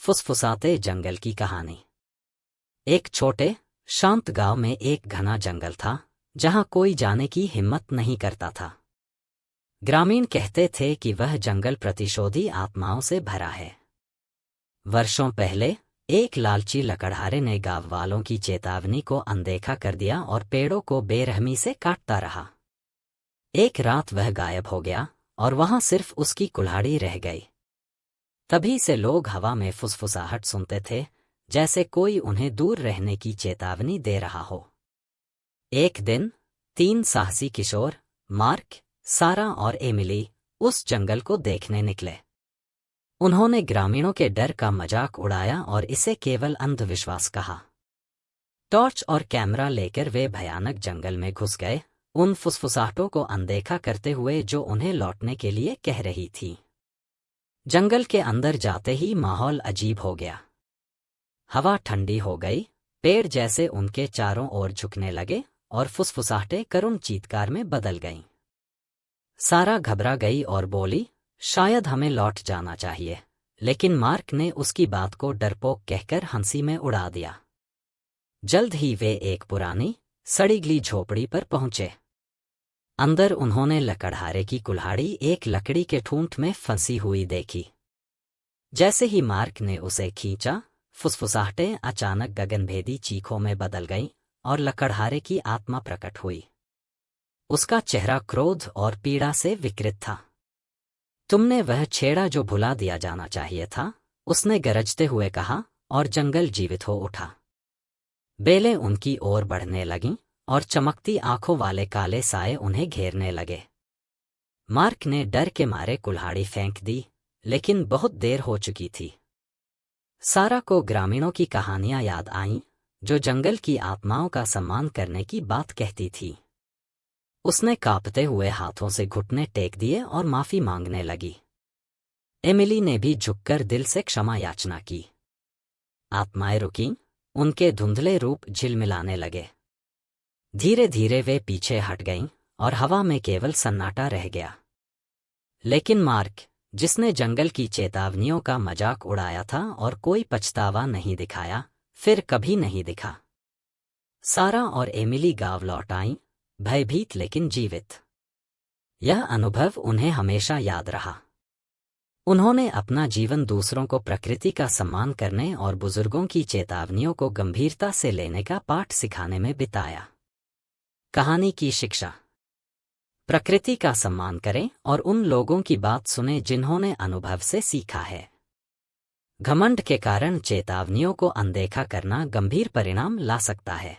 फुसफुसाते जंगल की कहानी। एक छोटे शांत गांव में एक घना जंगल था जहां कोई जाने की हिम्मत नहीं करता था। ग्रामीण कहते थे कि वह जंगल प्रतिशोधी आत्माओं से भरा है। वर्षों पहले एक लालची लकड़हारे ने गांव वालों की चेतावनी को अनदेखा कर दिया और पेड़ों को बेरहमी से काटता रहा। एक रात वह गायब हो गया और वहां सिर्फ उसकी कुल्हाड़ी रह गई। तभी से लोग हवा में फुसफुसाहट सुनते थे, जैसे कोई उन्हें दूर रहने की चेतावनी दे रहा हो। एक दिन 3 साहसी किशोर, मार्क, सारा और एमिली, उस जंगल को देखने निकले। उन्होंने ग्रामीणों के डर का मजाक उड़ाया और इसे केवल अंधविश्वास कहा। टॉर्च और कैमरा लेकर वे भयानक जंगल में घुस गए, उन फुसफुसाहटों को अनदेखा करते हुए जो उन्हें लौटने के लिए कह रही थी। जंगल के अंदर जाते ही माहौल अजीब हो गया। हवा ठंडी हो गई, पेड़ जैसे उनके चारों ओर झुकने लगे और फुसफुसाहटें करुण चीत्कार में बदल गईं। सारा घबरा गई और बोली, शायद हमें लौट जाना चाहिए, लेकिन मार्क ने उसकी बात को डरपोक कहकर हंसी में उड़ा दिया। जल्द ही वे एक पुरानी सड़ी गली झोपड़ी पर पहुंचे। अंदर उन्होंने लकड़हारे की कुल्हाड़ी एक लकड़ी के ठूंठ में फंसी हुई देखी। जैसे ही मार्क ने उसे खींचा, फुसफुसाहटें अचानक गगनभेदी चीखों में बदल गईं और लकड़हारे की आत्मा प्रकट हुई। उसका चेहरा क्रोध और पीड़ा से विकृत था। तुमने वह छेड़ा जो भुला दिया जाना चाहिए था, उसने गरजते हुए कहा, और जंगल जीवित हो उठा। बेलें उनकी ओर बढ़ने लगीं और चमकती आंखों वाले काले साए उन्हें घेरने लगे। मार्क ने डर के मारे कुल्हाड़ी फेंक दी, लेकिन बहुत देर हो चुकी थी। सारा को ग्रामीणों की कहानियां याद आईं, जो जंगल की आत्माओं का सम्मान करने की बात कहती थी। उसने कांपते हुए हाथों से घुटने टेक दिए और माफी मांगने लगी। एमिली ने भी झुककर दिल से क्षमा याचना की। आत्माएं रुकीं, उनके धुंधले रूप झिलमिलाने लगे। धीरे धीरे वे पीछे हट गईं और हवा में केवल सन्नाटा रह गया। लेकिन मार्क, जिसने जंगल की चेतावनियों का मजाक उड़ाया था और कोई पछतावा नहीं दिखाया, फिर कभी नहीं दिखा। सारा और एमिली गांव लौट आईं, भयभीत लेकिन जीवित। यह अनुभव उन्हें हमेशा याद रहा। उन्होंने अपना जीवन दूसरों को प्रकृति का सम्मान करने और बुजुर्गों की चेतावनियों को गंभीरता से लेने का पाठ सिखाने में बिताया। कहानी की शिक्षा: प्रकृति का सम्मान करें और उन लोगों की बात सुनें जिन्होंने अनुभव से सीखा है। घमंड के कारण चेतावनियों को अनदेखा करना गंभीर परिणाम ला सकता है।